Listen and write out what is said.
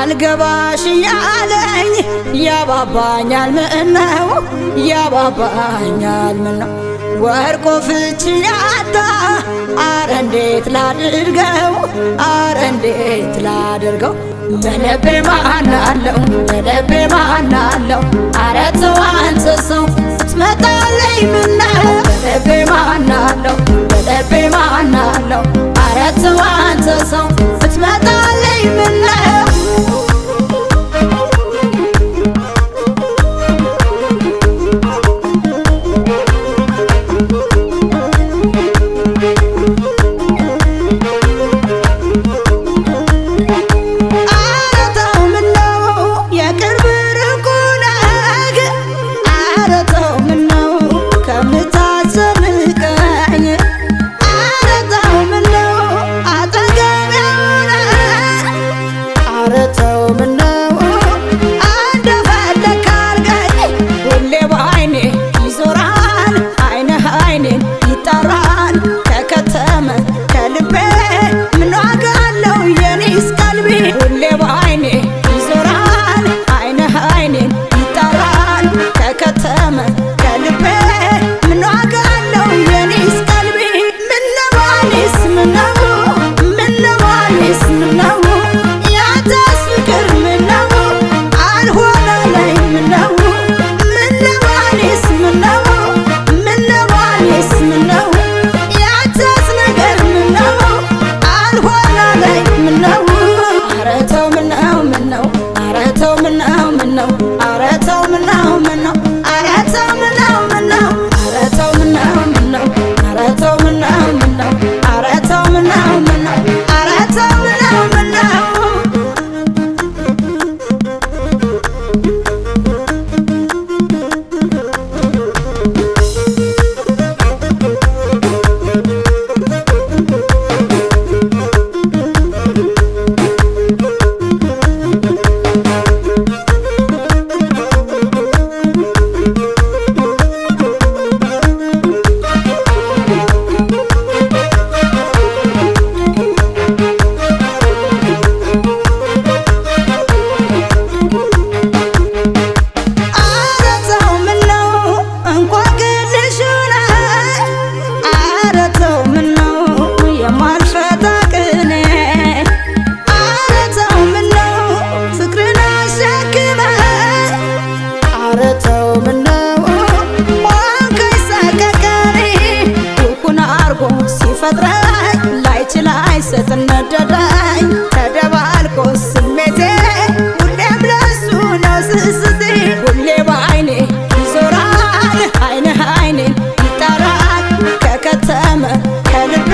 አልገባሽ ያለኝ ያባባኛል ምነው ያባባኛል ምነው ወርቆ ፍቺ ያጣ አረ እንዴት ላድርገው አረ እንዴት ላድርገው በልቤ ማን አለው በልቤ ማን አለው አረ ተው አንተ ሰው ትመጣለኝ ምነው በልቤ ማን አለው በልቤ ማን አለው አረ ተው አንተ ሰው ትመጣለኝ ምነው ስትነደዳኝ ተደባልቆ ስሜቴ ሁሌም ለሱ ነው ስስቴ ሁሌ በአይኔ ይዞራል አይኔ አይኔን ይጠራል ከከተመ ከልቤ